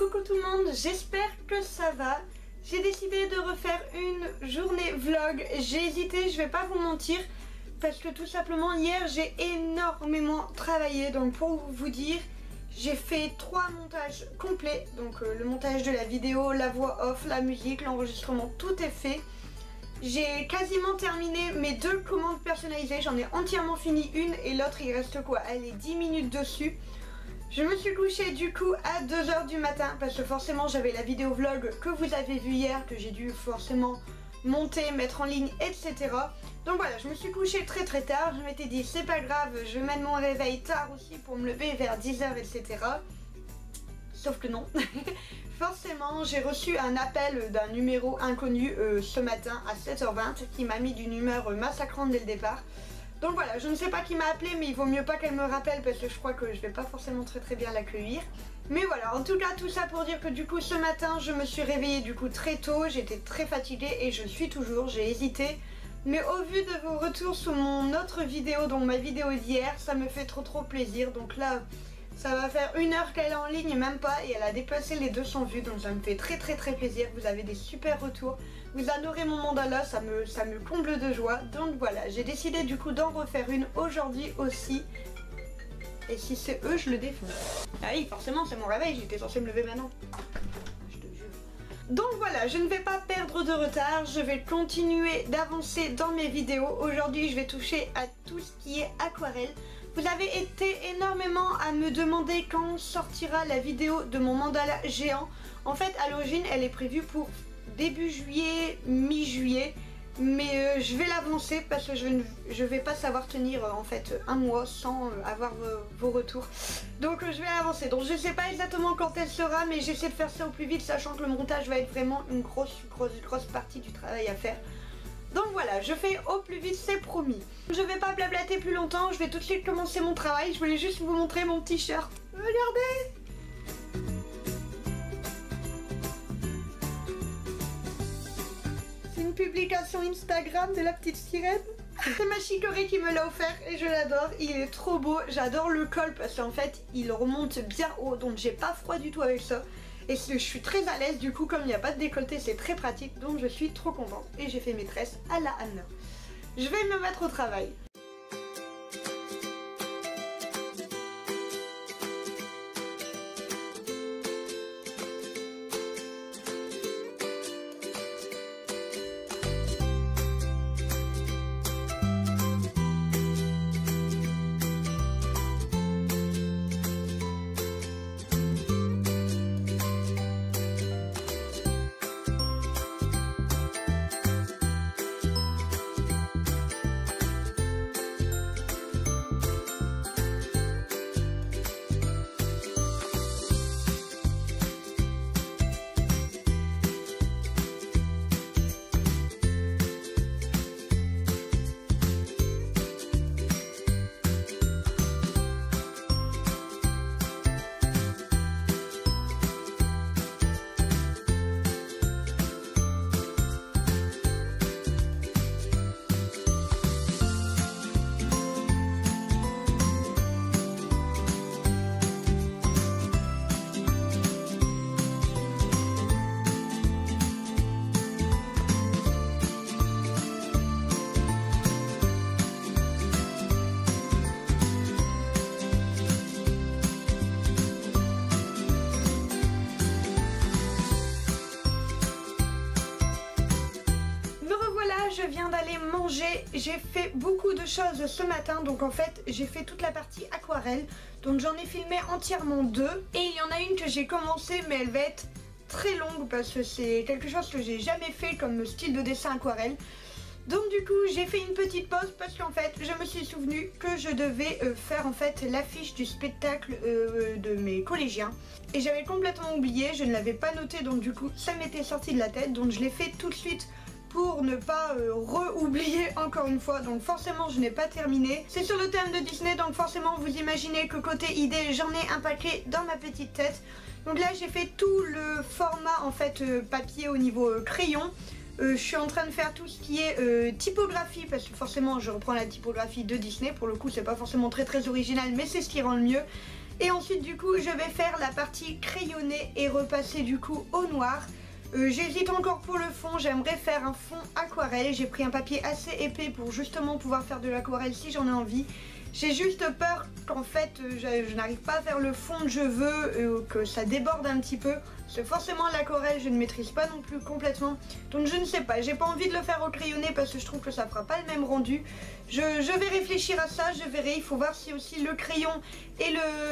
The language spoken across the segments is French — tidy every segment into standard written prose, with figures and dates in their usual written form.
Coucou tout le monde, j'espère que ça va. J'ai décidé de refaire une journée vlog. J'ai hésité, je vais pas vous mentir, parce que tout simplement hier j'ai énormément travaillé. Donc pour vous dire, j'ai fait 3 montages complets. Donc le montage de la vidéo, la voix off, la musique, l'enregistrement, tout est fait. J'ai quasiment terminé mes 2 commandes personnalisées. J'en ai entièrement fini une et l'autre il reste quoi? Elle est 10 minutes dessus. Je me suis couchée du coup à 2 h du matin parce que forcément j'avais la vidéo vlog que vous avez vue hier, que j'ai dû forcément monter, mettre en ligne, etc. Donc voilà, je me suis couchée très tard. Je m'étais dit c'est pas grave, je mets mon réveil tard aussi pour me lever vers 10 h, etc. Sauf que non. Forcément j'ai reçu un appel d'un numéro inconnu ce matin à 7 h 20 qui m'a mis d'une humeur massacrante dès le départ. Donc voilà, je ne sais pas qui m'a appelé, mais il vaut mieux pas qu'elle me rappelle parce que je crois que je vais pas forcément très bien l'accueillir. Mais voilà, en tout cas tout ça pour dire que du coup ce matin je me suis réveillée du coup très tôt, j'étais très fatiguée et je suis toujours, j'ai hésité. Mais au vu de vos retours sous mon autre vidéo, donc ma vidéo d'hier, ça me fait trop plaisir. Donc là, ça va faire 1 heure qu'elle est en ligne, même pas, et elle a dépassé les 200 vues, donc ça me fait très plaisir. Vous avez des super retours, vous adorez mon mandala, ça me comble de joie. Donc voilà, j'ai décidé du coup d'en refaire une aujourd'hui aussi. Et si c'est eux, je le défonce. Ah oui, forcément c'est mon réveil, j'étais censée me lever maintenant. Je te jure. Donc voilà, je ne vais pas perdre de retard, je vais continuer d'avancer dans mes vidéos. Aujourd'hui je vais toucher à tout ce qui est aquarelle. Vous avez été énormément à me demander quand sortira la vidéo de mon mandala géant. En fait à l'origine elle est prévue pour début juillet, mi-juillet. Mais je vais l'avancer parce que je vais pas savoir tenir en fait un mois sans avoir vos retours. Donc je vais l'avancer. Donc je sais pas exactement quand elle sera, mais j'essaie de faire ça au plus vite, sachant que le montage va être vraiment une grosse partie du travail à faire. Donc voilà, je fais au plus vite, c'est promis. Je vais pas blablater plus longtemps, je vais tout de suite commencer mon travail. Je voulais juste vous montrer mon t-shirt. Regardez! C'est une publication Instagram de la petite sirène. C'est ma chicorée qui me l'a offert et je l'adore. Il est trop beau, j'adore le col parce qu'en fait il remonte bien haut, donc j'ai pas froid du tout avec ça. Et je suis très à l'aise, du coup comme il n'y a pas de décolleté c'est très pratique, donc je suis trop contente. Et j'ai fait mes tresses à la Anna. Je vais me mettre au travail. Je viens d'aller manger, j'ai fait beaucoup de choses ce matin, donc en fait j'ai fait toute la partie aquarelle, donc j'en ai filmé entièrement 2 et il y en a une que j'ai commencé mais elle va être très longue parce que c'est quelque chose que j'ai jamais fait comme style de dessin aquarelle. Donc du coup j'ai fait une petite pause parce qu'en fait je me suis souvenu que je devais faire en fait l'affiche du spectacle de mes collégiens et j'avais complètement oublié, je ne l'avais pas noté, donc du coup ça m'était sorti de la tête, donc je l'ai fait tout de suite pour ne pas re-oublier encore une fois. Donc forcément je n'ai pas terminé. C'est sur le thème de Disney, donc forcément vous imaginez que côté idée j'en ai un paquet dans ma petite tête. Donc là j'ai fait tout le format en fait papier au niveau crayon. Je suis en train de faire tout ce qui est typographie, parce que forcément je reprends la typographie de Disney. Pour le coup c'est pas forcément très original, mais c'est ce qui rend le mieux. Et ensuite du coup je vais faire la partie crayonnée et repasser du coup au noir. J'hésite encore pour le fond, j'aimerais faire un fond aquarelle. J'ai pris un papier assez épais pour justement pouvoir faire de l'aquarelle si j'en ai envie. J'ai juste peur qu'en fait je n'arrive pas à faire le fond que je veux, que ça déborde un petit peu. Parce que forcément l'aquarelle je ne maîtrise pas non plus complètement. Donc je ne sais pas, j'ai pas envie de le faire au crayonné parce que je trouve que ça fera pas le même rendu. Je vais réfléchir à ça, je verrai. Il faut voir si aussi le crayon et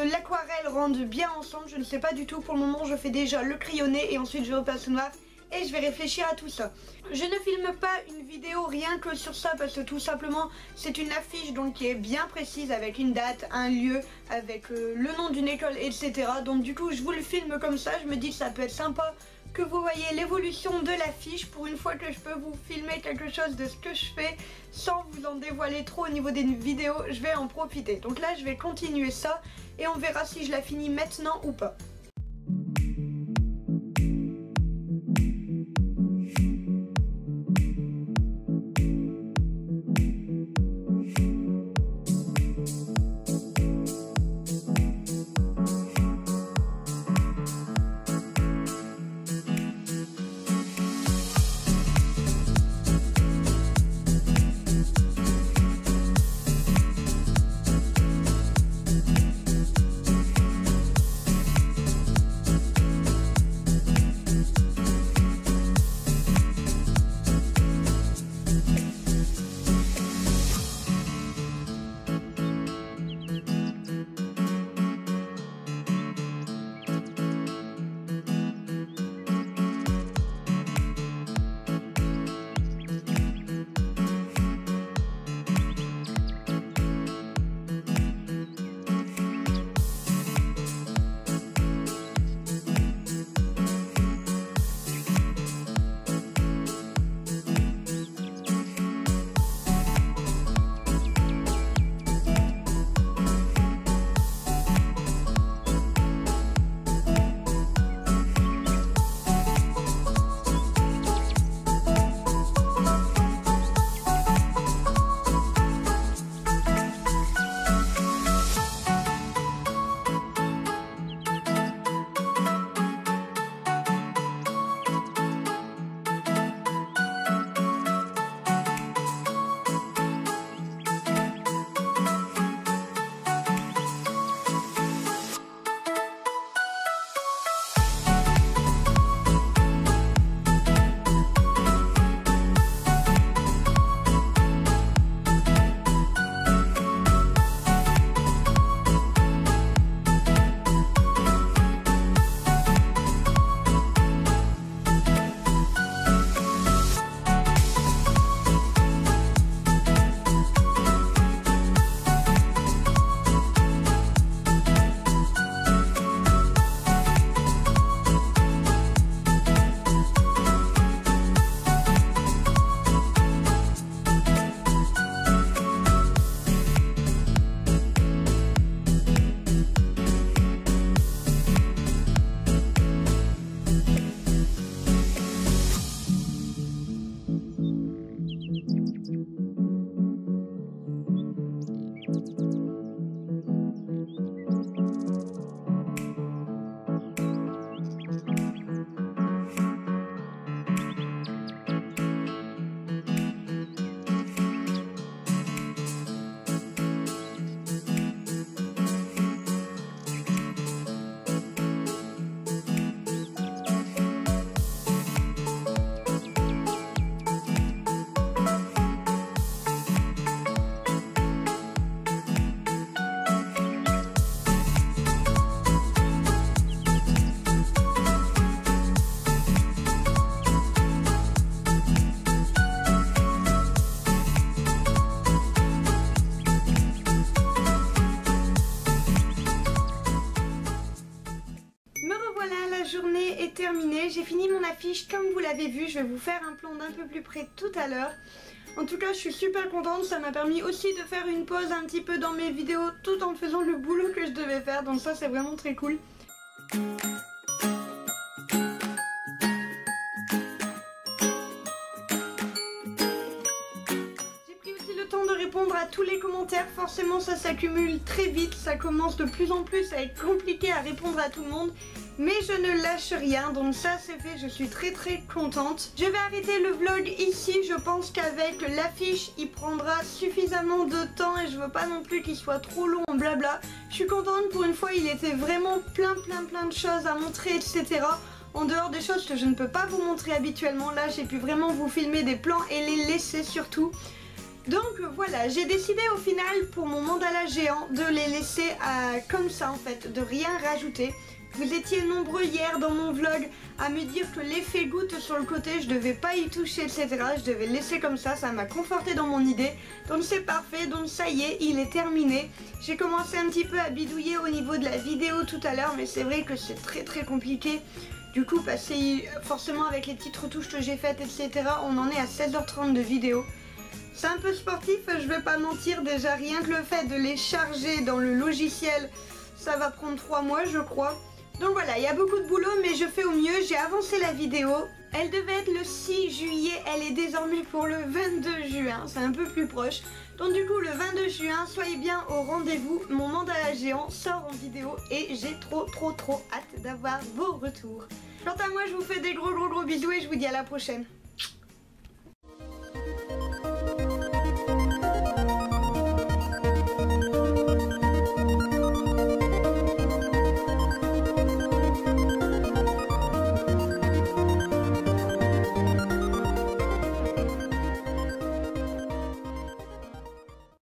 l'aquarelle rendent bien ensemble. Je ne sais pas du tout, pour le moment je fais déjà le crayonné et ensuite je repasse au noir. Et je vais réfléchir à tout ça. Je ne filme pas une vidéo rien que sur ça parce que tout simplement c'est une affiche donc qui est bien précise avec une date, un lieu, avec le nom d'une école, etc. Donc du coup je vous le filme comme ça, je me dis que ça peut être sympa que vous voyez l'évolution de l'affiche pour une fois que je peux vous filmer quelque chose de ce que je fais sans vous en dévoiler trop au niveau des vidéos, je vais en profiter. Donc là je vais continuer ça et on verra si je la finis maintenant ou pas. terminé, j'ai fini mon affiche comme vous l'avez vu, je vais vous faire un plan d'un peu plus près tout à l'heure. En tout cas je suis super contente, ça m'a permis aussi de faire une pause un petit peu dans mes vidéos tout en faisant le boulot que je devais faire, donc ça c'est vraiment très cool. J'ai pris aussi le temps de répondre à tous les commentaires. Forcément ça s'accumule très vite, ça commence de plus en plus à être compliqué à répondre à tout le monde. Mais je ne lâche rien, donc ça c'est fait, je suis très contente. Je vais arrêter le vlog ici, je pense qu'avec l'affiche il prendra suffisamment de temps et je veux pas non plus qu'il soit trop long, blabla. Je suis contente, pour une fois il était vraiment plein de choses à montrer, etc. En dehors des choses que je ne peux pas vous montrer habituellement, là j'ai pu vraiment vous filmer des plans et les laisser surtout. Donc voilà, j'ai décidé au final pour mon mandala géant de les laisser comme ça en fait, de rien rajouter. Vous étiez nombreux hier dans mon vlog à me dire que l'effet goutte sur le côté, je devais pas y toucher, etc. Je devais le laisser comme ça m'a conforté dans mon idée. Donc c'est parfait, donc ça y est, il est terminé. J'ai commencé un petit peu à bidouiller au niveau de la vidéo tout à l'heure, mais c'est vrai que c'est très compliqué. Du coup, forcément avec les petites retouches que j'ai faites, etc., on en est à 16h30 de vidéo. C'est un peu sportif, je vais pas mentir, déjà rien que le fait de les charger dans le logiciel, ça va prendre 3 mois je crois. Donc voilà, il y a beaucoup de boulot mais je fais au mieux, j'ai avancé la vidéo. Elle devait être le 6 juillet, elle est désormais pour le 22 juin, c'est un peu plus proche. Donc du coup le 22 juin, soyez bien au rendez-vous, mon mandala géant sort en vidéo et j'ai trop hâte d'avoir vos retours. Quant à moi, je vous fais des gros bisous et je vous dis à la prochaine.